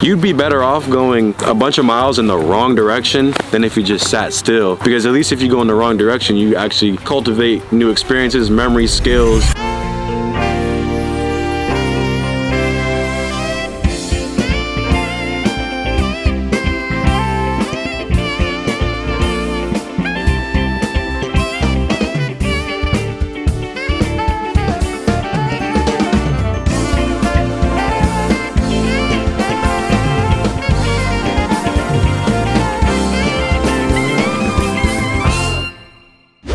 You'd be better off going a bunch of miles in the wrong direction than if you just sat still. Because at least if you go in the wrong direction, you actually cultivate new experiences, memories, skills.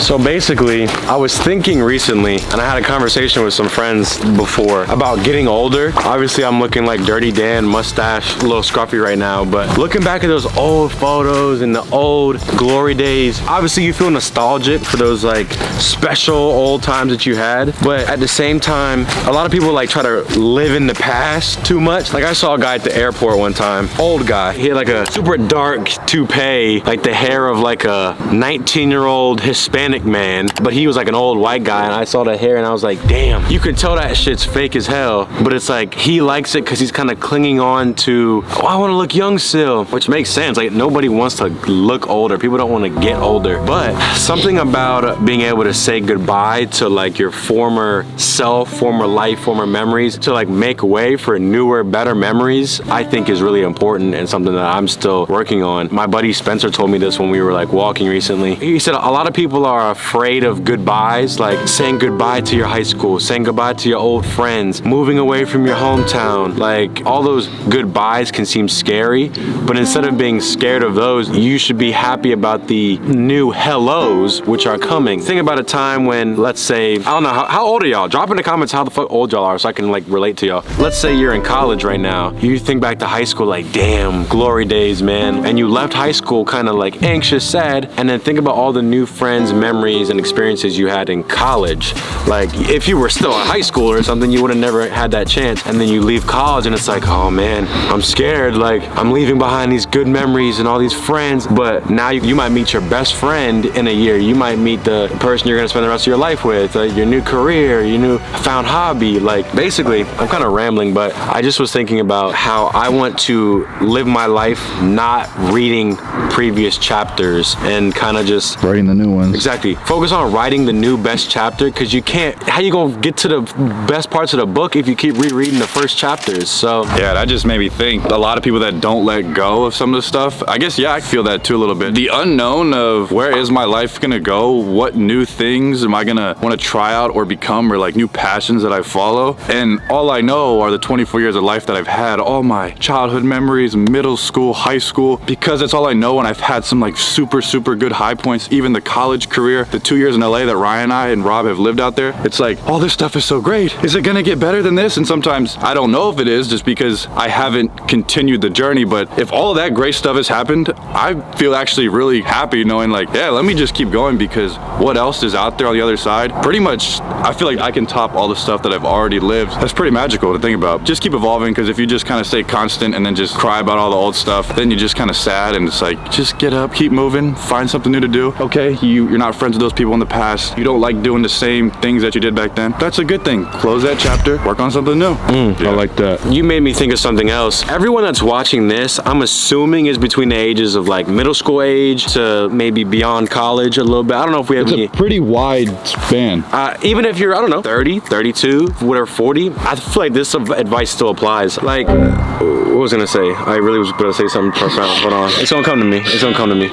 So basically, I was thinking recently, and I had a conversation with some friends before about getting older. Obviously, I'm looking like Dirty Dan, mustache, a little scruffy right now, but looking back at those old photos and the old glory days, obviously you feel nostalgic for those like special old times that you had, but at the same time, a lot of people like try to live in the past too much. Like I saw a guy at the airport one time, old guy. He had like a super dark toupee, like the hair of like a 19-year-old Hispanic man, but he was like an old white guy, and I saw the hair and I was like, damn, you can tell that shit's fake as hell, but it's like he likes it because he's kind of clinging on to, oh, I want to look young still, which makes sense. Like nobody wants to look older, people don't want to get older, but something about being able to say goodbye to like your former self, former life, former memories, to like make way for newer, better memories, I think is really important and something that I'm still working on. My buddy Spencer told me this when we were like walking recently. He said a lot of people are afraid of goodbyes, like saying goodbye to your high school, saying goodbye to your old friends, moving away from your hometown. Like all those goodbyes can seem scary, but instead of being scared of those, you should be happy about the new hellos which are coming. Think about a time when, let's say, I don't know, how old are y'all? Drop in the comments how the fuck old y'all are so I can like relate to y'all. Let's say you're in college right now. You think back to high school like, damn, glory days, man. And you left high school kind of like anxious, sad, and then think about all the new friends, memories, and experiences you had in college. Like if you were still in high school or something, you would have never had that chance, and then you leave college and it's like, oh man, I'm scared, like I'm leaving behind these good memories and all these friends. But now you might meet your best friend in a year, you might meet the person you're gonna spend the rest of your life with, your new career, your new found hobby. Like basically, I'm kind of rambling, but I just was thinking about how I want to live my life not reading previous chapters and kind of just writing the new ones. Exactly. Focus on writing the new best chapter, because you can't, how you gonna get to the best parts of the book if you keep rereading the first chapters? So yeah, that just made me think, a lot of people that don't let go of some of the stuff, I guess, yeah, I feel that too a little bit. The unknown of where is my life gonna go, what new things am I gonna want to try out or become, or like new passions that I follow. And all I know are the 24 years of life that I've had, all my childhood memories, middle school, high school, because that's all I know. And I've had some like super good high points, even the college career, the 2 years in LA that Ryan and Rob have lived out there. It's like, all this stuff is so great. Is it gonna get better than this? And sometimes I don't know if it is, just because I haven't continued the journey. But if all of that great stuff has happened, I feel actually really happy knowing like, yeah, let me just keep going, because what else is out there on the other side? Pretty much, I feel like I can top all the stuff that I've already lived. That's pretty magical to think about. Just keep evolving, because if you just kind of stay constant and then just cry about all the old stuff, then you're just kind of sad, and it's like, just get up, keep moving, find something new to do. Okay, you're not friends with those people in the past. You don't like doing the same things that you did back then. That's a good thing. Close that chapter, work on something new. Yeah. I like that. You made me think of something else. Everyone that's watching this, I'm assuming is between the ages of like middle school age to maybe beyond college a little bit. I don't know if we have It's a pretty wide span. even if you're, I don't know, 30, 32, whatever, 40, I feel like this advice still applies. Like, what was I gonna say? I really was gonna say something profound. Hold on. It's gonna come to me. It's gonna come to me.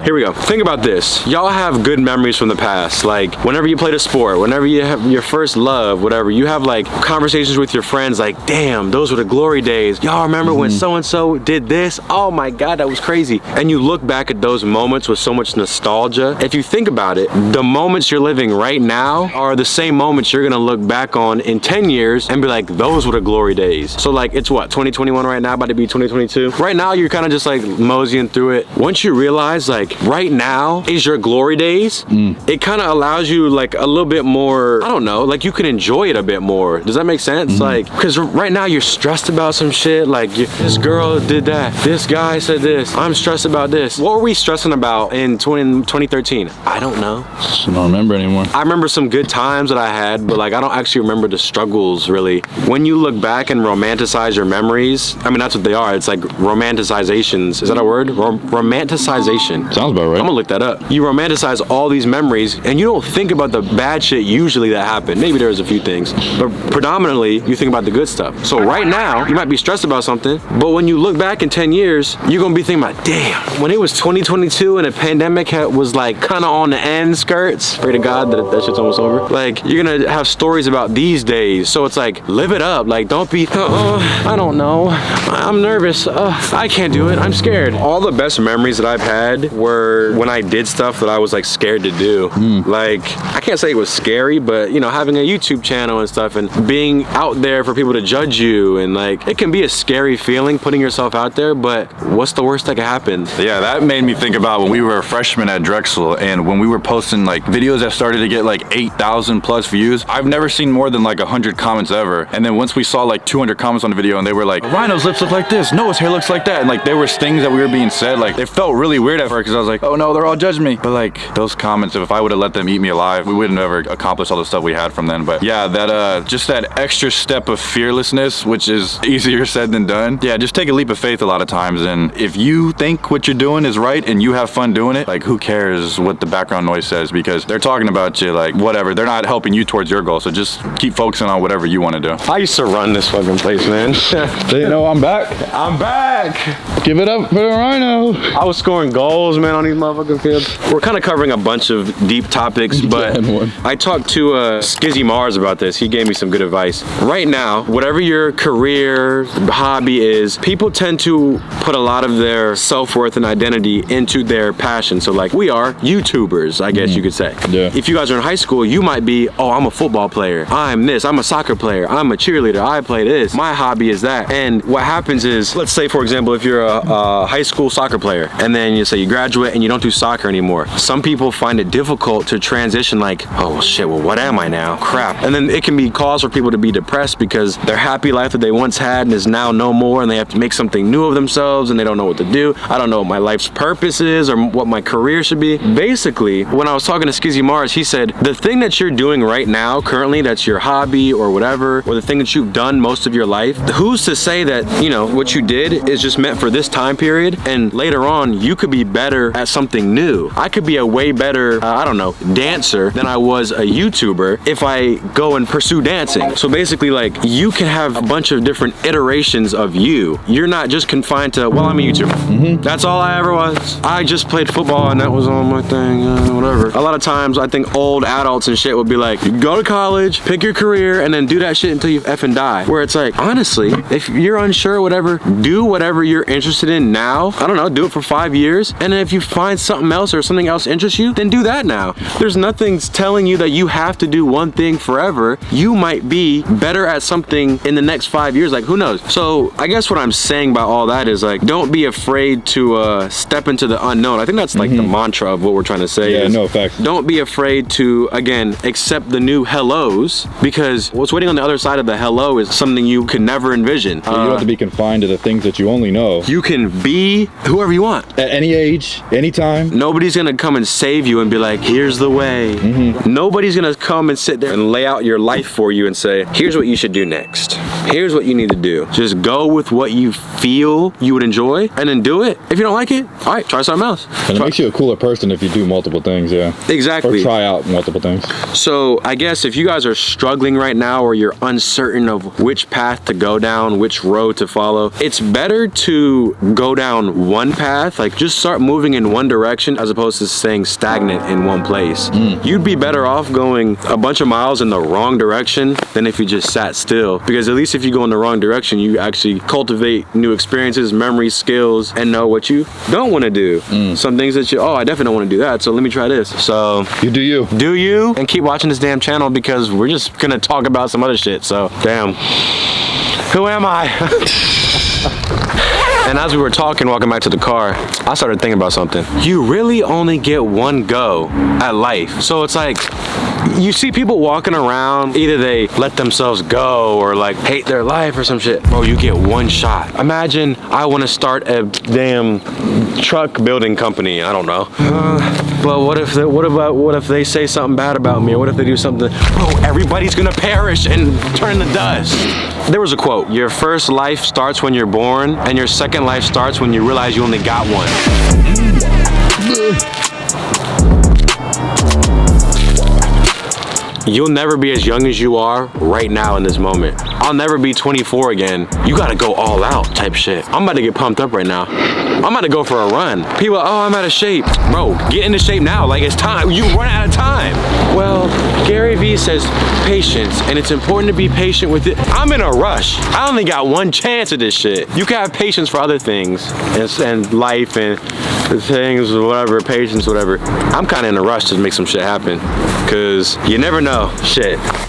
Here we go. Think about this. Y'all have good memories from the past. Like, whenever you played a sport, whenever you have your first love, whatever, you have like conversations with your friends like, damn, those were the glory days. Y'all remember when so-and-so did this? Oh my God, that was crazy. And you look back at those moments with so much nostalgia. If you think about it, the moments you're living right now are the same moments you're gonna look back on in 10 years and be like, those were the glory days. So like, it's what, 2021 right now, about to be 2022. Right now, you're kind of just like moseying through it. Once you realize like, right now is your glory days, it kind of allows you like a little bit more, I don't know, like you can enjoy it a bit more. Does that make sense? Like, because right now you're stressed about some shit. Like, this girl did that. This guy said this. I'm stressed about this. What were we stressing about in 2013? I don't know. I don't remember anymore. I remember some good times that I had, but like, I don't actually remember the struggles really. When you look back and romanticize your memories, memories. I mean, that's what they are. It's like romanticizations. Is that a word? Romanticization. Sounds about right. I'm gonna look that up. You romanticize all these memories and you don't think about the bad shit usually that happened. Maybe there's a few things, but predominantly you think about the good stuff. So right now, you might be stressed about something, but when you look back in 10 years, you're gonna be thinking about, damn, when it was 2022 and a pandemic was like kind of on the end skirts, pray to God that shit's almost over. Like, you're gonna have stories about these days. So it's like, live it up. Like, don't be, I don't know. I'm nervous. I can't do it. I'm scared. All the best memories that I've had were when I did stuff that I was like scared to do. Like, I can't say it was scary, but you know, having a YouTube channel and stuff and being out there for people to judge you, and like, it can be a scary feeling putting yourself out there, but what's the worst that could happen? Yeah, that made me think about when we were freshmen at Drexel and when we were posting like videos that started to get like 8,000 plus views. I've never seen more than like 100 comments ever. And then once we saw like 200 comments on the video and they were like, Rhino's lips look like this, Noah's hair looks like that. And like, there were things that we were being said, like it felt really weird at first because I was like, oh no, they're all judging me. But like those comments, if I would have let them eat me alive, we would have never accomplished all the stuff we had from then. But yeah, that just that extra step of fearlessness, which is easier said than done. Yeah, just take a leap of faith a lot of times. And if you think what you're doing is right and you have fun doing it, like who cares what the background noise says, because they're talking about you, like whatever. They're not helping you towards your goal. So just keep focusing on whatever you want to do. I used to run this fucking place, man. You know, I'm back. I'm back. Give it up for the Rhino. I was scoring goals, man, on these motherfucking fields. We're kind of covering a bunch of deep topics, but I talked to Skizzy Mars about this. He gave me some good advice. Right now, whatever your career, hobby is, people tend to put a lot of their self-worth and identity into their passion. So like, we are YouTubers, I guess you could say. Yeah. If you guys are in high school, you might be, oh, I'm a football player. I'm this, I'm a soccer player. I'm a cheerleader. I play this. My hobby is that. And what happens is, let's say, for example, if you're a high school soccer player and then you say you graduate and you don't do soccer anymore. Some people find it difficult to transition, like, oh, well, shit, well, what am I now? Crap. And then it can be cause for people to be depressed because their happy life that they once had is now no more, and they have to make something new of themselves and they don't know what to do. I don't know what my life's purpose is or what my career should be. Basically, when I was talking to Skizzy Mars, he said, the thing that you're doing right now, currently, that's your hobby or whatever, or the thing that you've done most of your life, who's to say that, you know, what you did is just meant for this time period, and later on, you could be better at something new. I could be a way better, I don't know, dancer than I was a YouTuber if I go and pursue dancing. So basically, like, you can have a bunch of different iterations of you. You're not just confined to, well, I'm a YouTuber. That's all I ever was. I just played football and that was all my thing, whatever. A lot of times, I think old adults and shit would be like, you go to college, pick your career, and then do that shit until you effing die. Where it's like, honestly, if you're unsure, whatever, do whatever you're interested in now. I don't know, do it for 5 years. And then if you find something else or something else interests you, then do that now. There's nothing telling you that you have to do one thing forever. You might be better at something in the next 5 years, like who knows? So I guess what I'm saying by all that is like, don't be afraid to step into the unknown. I think that's like the mantra of what we're trying to say. Yeah, is, no effect. don't be afraid to, again, accept the new hellos, because what's waiting on the other side of the hello is something you could never envision. You don't have to be confined to the things that you only know. You can be whoever you want. At any age, anytime. Nobody's gonna come and save you and be like, here's the way. Nobody's gonna come and sit there and lay out your life for you and say, here's what you should do next. Here's what you need to do. Just go with what you feel you would enjoy and then do it. If you don't like it, all right, try something else. And it makes you a cooler person if you do multiple things, yeah. Exactly. Or try out multiple things. So I guess if you guys are struggling right now or you're uncertain of which path to go down, which road to follow, it's better to go down one path, like just start moving in one direction as opposed to staying stagnant in one place. You'd be better off going a bunch of miles in the wrong direction than if you just sat still, because at least if you go in the wrong direction, you actually cultivate new experiences, memories, skills, and know what you don't want to do. Some things that you, oh, I definitely don't want to do that, so let me try this. So you do you. Do you, and keep watching this damn channel because we're just gonna talk about some other shit. So damn, who am I? And as we were talking, walking back to the car, I started thinking about something. You really only get one go at life. So it's like, You see people walking around, either they let themselves go or like hate their life or some shit. Bro, you get one shot. Imagine I want to start a damn truck building company. I don't know. But what if they say something bad about me, or what if they do something? Bro, everybody's gonna perish and turn to dust. There was a quote: your first life starts when you're born, and your second life starts when you realize you only got one. You'll never be as young as you are right now in this moment. I'll never be 24 again. You gotta go all out type shit. I'm about to get pumped up right now. I'm about to go for a run. People, oh, I'm out of shape. Bro, get into shape now, like it's time. You run out of time. Well, Gary Vee says patience, and it's important to be patient with it. I'm in a rush. I only got one chance at this shit. You can have patience for other things and life and things, whatever, patience, whatever. I'm kind of in a rush to make some shit happen, because you never know. Shit.